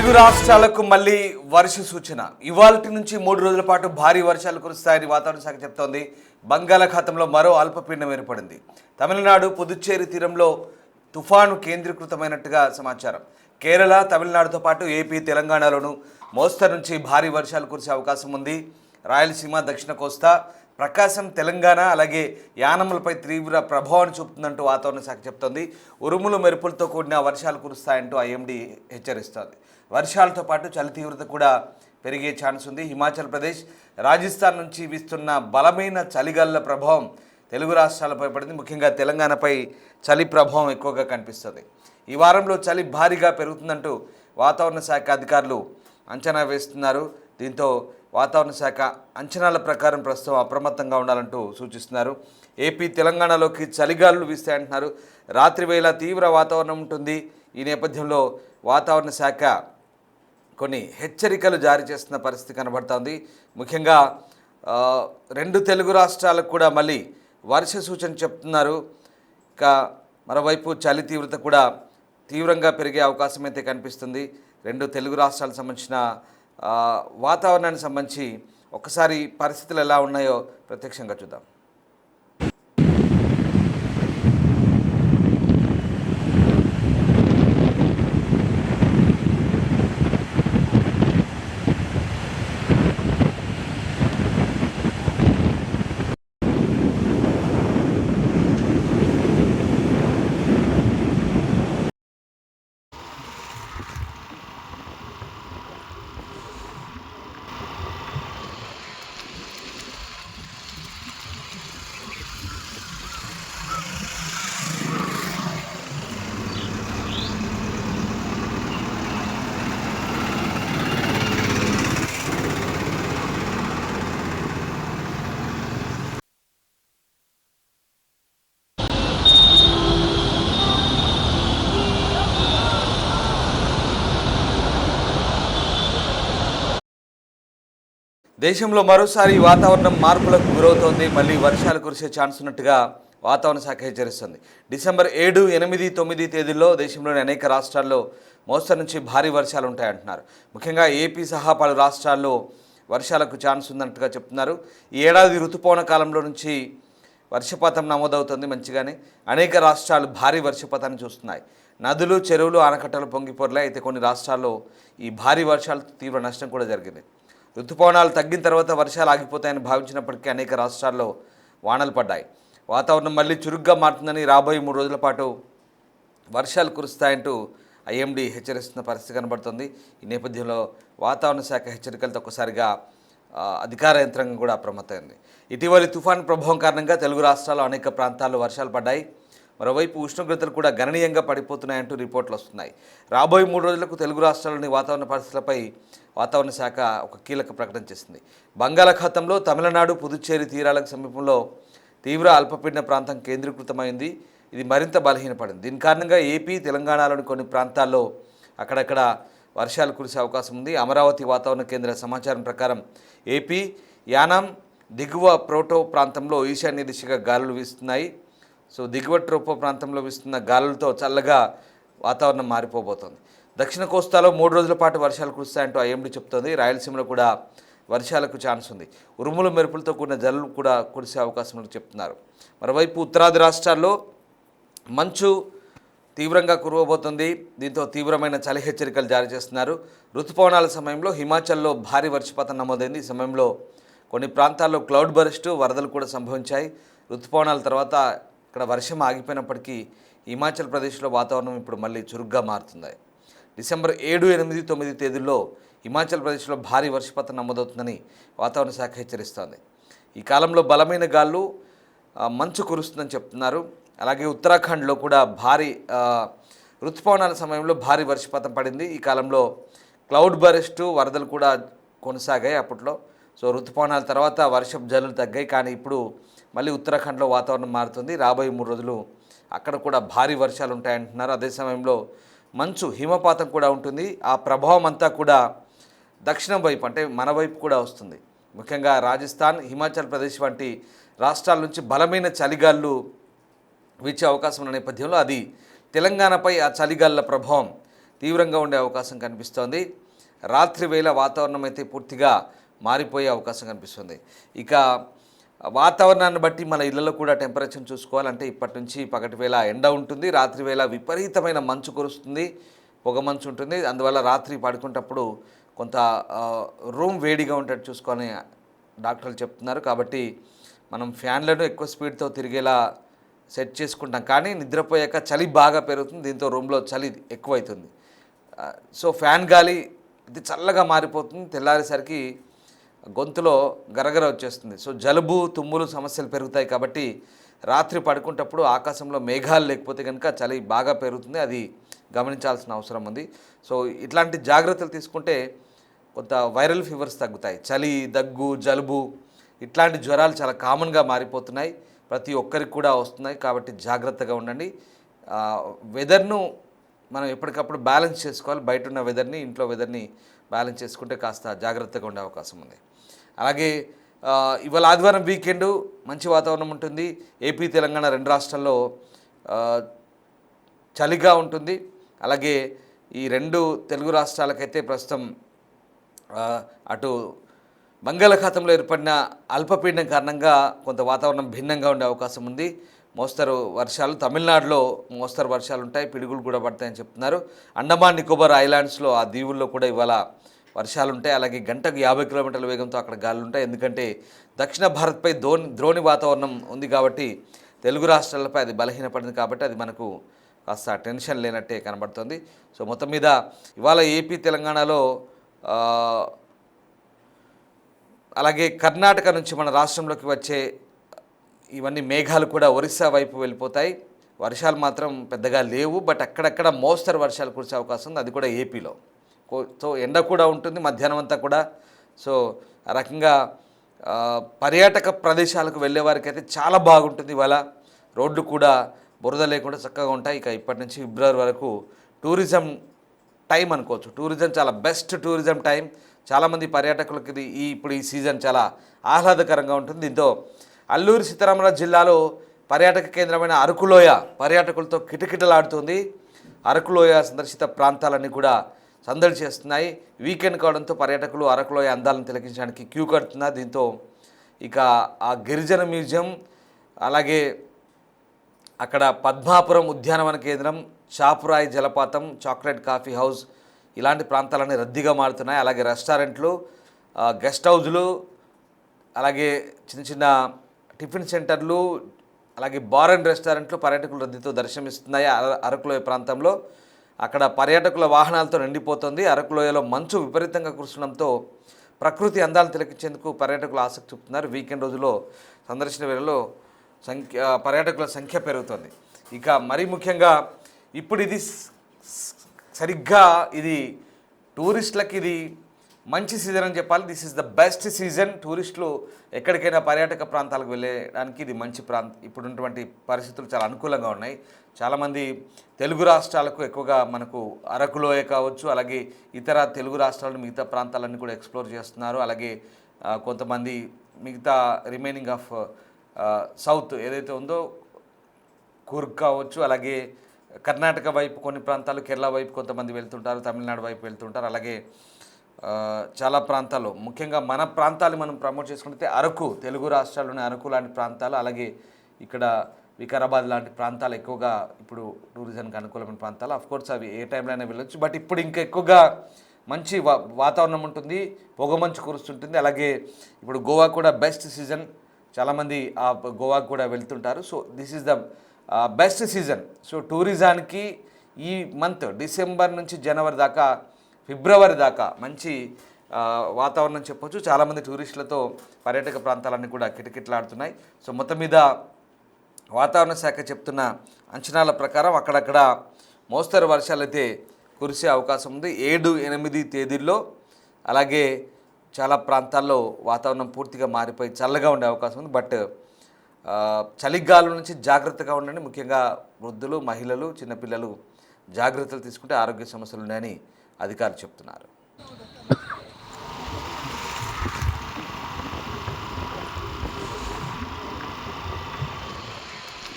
తెలుగు రాష్ట్రాలకు మళ్ళీ వర్ష సూచన. ఇవాల్టి నుంచి 3 రోజుల పాటు భారీ వర్షాలు కురుస్తాయని వాతావరణ శాఖ చెప్తోంది. బంగాళాఖాతంలో మరో అల్పపీడనం ఏర్పడింది. తమిళనాడు పుదుచ్చేరి తీరంలో తుఫాను కేంద్రీకృతమైనట్టుగా సమాచారం. కేరళ, తమిళనాడుతో పాటు ఏపీ, తెలంగాణలోనూ మోస్తరు నుంచి భారీ వర్షాలు కురిసే అవకాశం ఉంది. రాయలసీమ, దక్షిణ కోస్తా, ప్రకాశం, తెలంగాణ అలాగే యానములపై తీవ్ర ప్రభావాన్ని చూపుతుందంటూ వాతావరణ శాఖ చెప్తోంది. ఉరుములు మెరుపులతో కూడిన వర్షాలు కురుస్తాయంటూ ఐఎండీ హెచ్చరిస్తోంది. వర్షాలతో పాటు చలి తీవ్రత కూడా పెరిగే ఛాన్స్ ఉంది. హిమాచల్ ప్రదేశ్, రాజస్థాన్ నుంచి వీస్తున్న బలమైన చలిగాలుల ప్రభావం తెలుగు రాష్ట్రాలపై పడింది. ముఖ్యంగా తెలంగాణపై చలి ప్రభావం ఎక్కువగా కనిపిస్తుంది. ఈ వారంలో చలి భారీగా పెరుగుతుందంటూ వాతావరణ శాఖ అధికారులు అంచనా వేస్తున్నారు. దీంతో వాతావరణ శాఖ అంచనాల ప్రకారం ప్రస్తుతం అప్రమత్తంగా ఉండాలంటూ సూచిస్తున్నారు. ఏపీ, తెలంగాణలోకి చలిగాలులు వీస్తాయంటున్నారు. రాత్రి వేళ తీవ్ర వాతావరణం ఉంటుంది. ఈ నేపథ్యంలో వాతావరణ శాఖ కొన్ని హెచ్చరికలు జారీ చేస్తున్న పరిస్థితి కనబడుతోంది. ముఖ్యంగా 2 తెలుగు రాష్ట్రాలకు కూడా మళ్ళీ వర్ష సూచన చెప్తున్నారు. ఇక మరోవైపు చలి తీవ్రత కూడా తీవ్రంగా పెరిగే అవకాశం అయితే కనిపిస్తుంది. 2 తెలుగు రాష్ట్రాలకు సంబంధించిన వాతావరణానికి సంబంధించి ఒకసారి పరిస్థితులు ఎలా ఉన్నాయో ప్రత్యక్షంగా చూద్దాం. దేశంలో మరోసారి వాతావరణం మార్పులకు గురవుతోంది. మళ్ళీ వర్షాలు కురిసే ఛాన్స్ ఉన్నట్టుగా వాతావరణ శాఖ హెచ్చరిస్తుంది. డిసెంబర్ 7, 8, 9 తేదీల్లో దేశంలోని అనేక రాష్ట్రాల్లో మోస్తరు నుంచి భారీ వర్షాలు ఉంటాయంటున్నారు. ముఖ్యంగా ఏపీ సహా పలు రాష్ట్రాల్లో వర్షాలకు ఛాన్స్ ఉందన్నట్టుగా చెప్తున్నారు. ఈ ఏడాది ఋతుపవన కాలంలో నుంచి వర్షపాతం నమోదవుతుంది మంచిగానే. అనేక రాష్ట్రాలు భారీ వర్షపాతాన్ని చూస్తున్నాయి. నదులు, చెరువులు, ఆనకట్టలు పొంగిపోర్లాయి. అయితే కొన్ని రాష్ట్రాల్లో ఈ భారీ వర్షాలతో తీవ్ర నష్టం కూడా జరిగింది. ఋతుపవనాలు తగ్గిన తర్వాత వర్షాలు ఆగిపోతాయని భావించినప్పటికీ అనేక రాష్ట్రాల్లో వానలు పడ్డాయి. వాతావరణం మళ్ళీ చురుగ్గా మారుతుందని, రాబోయే 3 రోజుల పాటు వర్షాలు కురుస్తాయంటూ ఐఎండీ హెచ్చరిస్తున్న పరిస్థితి కనబడుతుంది. ఈ నేపథ్యంలో వాతావరణ శాఖ హెచ్చరికలతో ఒక్కసారిగా అధికార యంత్రాంగం కూడా అప్రమత్తమైంది. ఇటీవలి తుఫాను ప్రభావం కారణంగా తెలుగు రాష్ట్రాల్లో అనేక ప్రాంతాల్లో వర్షాలు పడ్డాయి. మరోవైపు ఉష్ణోగ్రతలు కూడా గణనీయంగా పడిపోతున్నాయంటూ రిపోర్ట్లు వస్తున్నాయి. రాబోయే 3 రోజులకు తెలుగు రాష్ట్రాల్లోని వాతావరణ పరిస్థితులపై వాతావరణ శాఖ ఒక కీలక ప్రకటన చేసింది. బంగాళాఖాతంలో తమిళనాడు, పుదుచ్చేరి తీరాలకు సమీపంలో తీవ్ర అల్పపీడన ప్రాంతం కేంద్రీకృతమైంది. ఇది మరింత బలహీనపడింది. దీని కారణంగా ఏపీ, తెలంగాణలోని కొన్ని ప్రాంతాల్లో అక్కడక్కడ వర్షాలు కురిసే అవకాశం ఉంది. అమరావతి వాతావరణ కేంద్ర సమాచారం ప్రకారం ఏపీ, యానాం, దిగువ ప్రోటో ప్రాంతంలో ఈశాన్య దిశగా గాలులు వీస్తున్నాయి. దిగువ ట్రోపో ప్రాంతంలో వీస్తున్న గాలులతో చల్లగా వాతావరణం మారిపోబోతోంది. దక్షిణ కోస్తాలో 3 రోజుల పాటు వర్షాలు కురుస్తాయంటూ ఐఎండీ చెప్తోంది. రాయలసీమలో కూడా వర్షాలకు ఛాన్స్ ఉంది. ఉరుములు మెరుపులతో కూడిన జల్లులు కూడా కురిసే అవకాశం ఉందని చెప్తున్నారు. మరోవైపు ఉత్తరాది రాష్ట్రాల్లో మంచు తీవ్రంగా కురవబోతుంది. దీంతో తీవ్రమైన చలి హెచ్చరికలు జారీ చేస్తున్నారు. ఋతుపవనాల సమయంలో హిమాచల్లో భారీ వర్షపాతం నమోదైంది. ఈ సమయంలో కొన్ని ప్రాంతాల్లో క్లౌడ్ బర్స్ట్, వరదలు కూడా సంభవించాయి. ఋతుపవనాల తర్వాత ఇక్కడ వర్షం ఆగిపోయినప్పటికీ హిమాచల్ ప్రదేశ్లో వాతావరణం ఇప్పుడు మళ్ళీ చురుగ్గా మారుతుంది. డిసెంబర్ 7, 8, 9 తేదీల్లో హిమాచల్ ప్రదేశ్లో భారీ వర్షపాతం నమోదవుతుందని వాతావరణ శాఖ హెచ్చరిస్తోంది. ఈ కాలంలో బలమైన గాళ్ళు, మంచు కురుస్తుందని చెప్తున్నారు. అలాగే ఉత్తరాఖండ్లో కూడా భారీ ఋతుపవనాల సమయంలో భారీ వర్షపాతం పడింది. ఈ కాలంలో క్లౌడ్ బర్స్ట్, వరదలు కూడా కొనసాగాయి అప్పట్లో. ఋతుపవనాల తర్వాత వర్షపు జల్లులు తగ్గాయి. కానీ ఇప్పుడు మళ్ళీ ఉత్తరాఖండ్లో వాతావరణం మారుతుంది. రాబోయే 3 రోజులు అక్కడ కూడా భారీ వర్షాలు ఉంటాయంటున్నారు. అదే సమయంలో మంచు, హిమపాతం కూడా ఉంటుంది. ఆ ప్రభావం అంతా కూడా దక్షిణం వైపు అంటే మన వైపు కూడా వస్తుంది. ముఖ్యంగా రాజస్థాన్, హిమాచల్ ప్రదేశ్ వంటి రాష్ట్రాల నుంచి బలమైన చలిగాళ్ళు వీచే అవకాశం ఉన్న నేపథ్యంలో అది తెలంగాణపై ఆ చలిగాలుల ప్రభావం తీవ్రంగా ఉండే అవకాశం కనిపిస్తోంది. రాత్రి వేళ వాతావరణం అయితే పూర్తిగా మారిపోయే అవకాశం కనిపిస్తుంది. ఇక వాతావరణాన్ని బట్టి మన ఇళ్లలో కూడా టెంపరేచర్ చూసుకోవాలంటే ఇప్పటి నుంచి పగటి వేళ ఎండ ఉంటుంది, రాత్రి వేళ విపరీతమైన మంచు కురుస్తుంది, పొగ మంచు ఉంటుంది. అందువల్ల రాత్రి పడుకునేటప్పుడు కొంత రూమ్ వేడిగా ఉండేట్టు చూసుకొని డాక్టర్లు చెప్తున్నారు. కాబట్టి మనం ఫ్యాన్లను ఎక్కువ స్పీడ్తో తిరిగేలా సెట్ చేసుకుంటాం, కానీ నిద్రపోయాక చలి బాగా పెరుగుతుంది, దీంతో రూమ్లో చలి ఎక్కువవుతుంది. సో ఫ్యాన్ గాలి ఇది చల్లగా మారిపోతుంది, తెల్లారేసరికి గొంతులో గరగర వచ్చేస్తుంది. సో జలుబు తుమ్ములు సమస్యలు పెరుగుతాయి. కాబట్టి రాత్రి పడుకునేటప్పుడు ఆకాశంలో మేఘాలు లేకపోతే కనుక చలి బాగా పెరుగుతుంది, అది గమనించాల్సిన అవసరం ఉంది. సో ఇట్లాంటి జాగ్రత్తలు తీసుకుంటే కొంత వైరల్ ఫీవర్స్ తగ్గుతాయి. చలి, దగ్గు, జలుబు ఇట్లాంటి జ్వరాలు చాలా కామన్గా మారిపోతున్నాయి, ప్రతి ఒక్కరికి కూడా వస్తున్నాయి. కాబట్టి జాగ్రత్తగా ఉండండి. వెదర్ను మనం ఎప్పటికప్పుడు బ్యాలెన్స్ చేసుకోవాలి. బయట ఉన్న వెదర్ని, ఇంట్లో వెదర్ని బ్యాలెన్స్ చేసుకుంటే కాస్త జాగ్రత్తగా ఉండే అవకాశం ఉంది. అలాగే ఇవాళ ఆదివారం వీకెండ్, మంచి వాతావరణం ఉంటుంది. ఏపీ, తెలంగాణ రెండు రాష్ట్రాల్లో చలిగా ఉంటుంది. అలాగే ఈ రెండు తెలుగు రాష్ట్రాలకైతే ప్రస్తుతం అటు బంగాళాఖాతంలో ఏర్పడిన అల్పపీడనం కారణంగా కొంత వాతావరణం భిన్నంగా ఉండే అవకాశం ఉంది. మోస్తరు వర్షాలు, తమిళనాడులో మోస్తరు వర్షాలు ఉంటాయి, పిడుగులు కూడా పడతాయని చెప్తున్నారు. అండమాన్ నికోబార్ ఐలాండ్స్లో ఆ దీవుల్లో కూడా ఇవాళ వర్షాలు ఉంటాయి. అలాగే గంటకు 50 కిలోమీటర్ల వేగంతో అక్కడ గాలులు ఉంటాయి. ఎందుకంటే దక్షిణ భారత్పై ద్రోణి వాతావరణం ఉంది కాబట్టి, తెలుగు రాష్ట్రాలపై అది బలహీనపడింది కాబట్టి అది మనకు కాస్త టెన్షన్ లేనట్టే కనబడుతుంది. సో మొత్తం మీద ఇవాళ ఏపీ, తెలంగాణలో అలాగే కర్ణాటక నుంచి మన రాష్ట్రంలోకి వచ్చే ఇవన్నీ మేఘాలు కూడా ఒరిస్సా వైపు వెళ్ళిపోతాయి. వర్షాలు మాత్రం పెద్దగా లేవు, బట్ అక్కడక్కడ మోస్తరు వర్షాలు కురిసే అవకాశం ఉంది, అది కూడా ఏపీలో. సో ఎండ కూడా ఉంటుంది మధ్యాహ్నం అంతా కూడా. సో ఆ రకంగా పర్యాటక ప్రదేశాలకు వెళ్ళే వారికి అయితే చాలా బాగుంటుంది. ఇవాళ రోడ్లు కూడా బురద లేకుండా చక్కగా ఉంటాయి. ఇక ఇప్పటి నుంచి ఫిబ్రవరి వరకు టూరిజం టైం అనుకోవచ్చు. టూరిజం చాలా బెస్ట్ టూరిజం టైం. చాలామంది పర్యాటకులకి ఇది ఇప్పుడు ఈ సీజన్ చాలా ఆహ్లాదకరంగా ఉంటుంది. దీంతో అల్లూరి సీతారామరాజు జిల్లాలో పర్యాటక కేంద్రమైన అరకులోయ పర్యాటకులతో కిటకిటలాడుతుంది. అరకులోయ సందర్శిత ప్రాంతాలన్నీ కూడా సందడి చేస్తున్నాయి. వీకెండ్ కావడంతో పర్యాటకులు అరకులోయ అందాలను తిలకించడానికి క్యూ కడుతున్నారు. దీంతో ఇక ఆ గిరిజన మ్యూజియం, అలాగే అక్కడ పద్మాపురం ఉద్యానవన కేంద్రం, చాపురాయి జలపాతం, చాక్లెట్ కాఫీ హౌస్ ఇలాంటి ప్రాంతాలన్నీ రద్దీగా మారుతున్నాయి. అలాగే రెస్టారెంట్లు, గెస్ట్ హౌజులు, అలాగే చిన్న చిన్న టిఫిన్ సెంటర్లు, అలాగే బార్ అండ్ రెస్టారెంట్లు పర్యాటకుల రద్దీతో దర్శనమిస్తున్నాయి. అరకులోయ ప్రాంతంలో అక్కడ పర్యాటకుల వాహనాలతో నిండిపోతుంది. అరకులోయలో మంచు విపరీతంగా కురసడంతో ప్రకృతి అందాలను తిలకించేందుకు పర్యాటకులు ఆసక్తి చూపుతున్నారు. వీకెండ్ రోజుల్లో సందర్శన వేళలో పర్యాటకుల సంఖ్య పెరుగుతుంది. ఇక మరీ ముఖ్యంగా ఇప్పుడు ఇది సరిగ్గా ఇది టూరిస్టులకి ఇది మంచి సీజన్ అని చెప్పాలి. This is the best season. టూరిస్టులు ఎక్కడికైనా పర్యాటక ప్రాంతాలకు వెళ్ళడానికి ఇది మంచి ఇప్పుడున్నటువంటి పరిస్థితులు చాలా అనుకూలంగా ఉన్నాయి. చాలామంది తెలుగు రాష్ట్రాలకు ఎక్కువగా మనకు అరకులోయ కావచ్చు, అలాగే ఇతర తెలుగు రాష్ట్రాలను మిగతా ప్రాంతాలన్నీ కూడా ఎక్స్ప్లోర్ చేస్తున్నారు. అలాగే కొంతమంది మిగతా రిమైనింగ్ ఆఫ్ సౌత్ ఏదైతే ఉందో కూర్గ్ కావచ్చు, అలాగే కర్ణాటక వైపు కొన్ని ప్రాంతాలు, కేరళ వైపు కొంతమంది వెళ్తుంటారు, తమిళనాడు వైపు వెళ్తుంటారు. అలాగే చాలా ప్రాంతాలు, ముఖ్యంగా మన ప్రాంతాలు మనం ప్రమోట్ చేసుకుంటే అరకు, తెలుగు రాష్ట్రాల్లోని అరకు లాంటి ప్రాంతాలు, అలాగే ఇక్కడ వికారాబాద్ లాంటి ప్రాంతాలు ఎక్కువగా ఇప్పుడు టూరిజంకి అనుకూలమైన ప్రాంతాలు. అఫ్కోర్స్ అవి ఏ టైంలో అయినా వెళ్ళొచ్చు, బట్ ఇప్పుడు ఇంకా ఎక్కువగా మంచి వాతావరణం ఉంటుంది, పొగమంచు కురుస్తుంటుంది. అలాగే ఇప్పుడు గోవా కూడా బెస్ట్ సీజన్, చాలామంది ఆ గోవాకు కూడా వెళ్తుంటారు. So this is the best season. So టూరిజానికి ఈ మంత్ డిసెంబర్ నుంచి జనవరి దాకా, ఫిబ్రవరి దాకా మంచి వాతావరణం చెప్పొచ్చు. చాలామంది టూరిస్టులతో పర్యాటక ప్రాంతాలన్నీ కూడా కిటకిటలాడుతున్నాయి. సో మొత్తం మీద వాతావరణ శాఖ చెప్తున్న అంచనాల ప్రకారం అక్కడక్కడ మోస్తరు వర్షాలు అయితే కురిసే అవకాశం ఉంది 7, 8 తేదీల్లో. అలాగే చాలా ప్రాంతాల్లో వాతావరణం పూర్తిగా మారిపోయి చల్లగా ఉండే అవకాశం ఉంది. బట్ చలిగాలుల నుంచి జాగ్రత్తగా ఉండండి. ముఖ్యంగా వృద్ధులు, మహిళలు, చిన్నపిల్లలు జాగ్రత్తలు తీసుకుంటే ఆరోగ్య సమస్యలు ఉన్నాయని అధికారులు చెప్తున్నారు.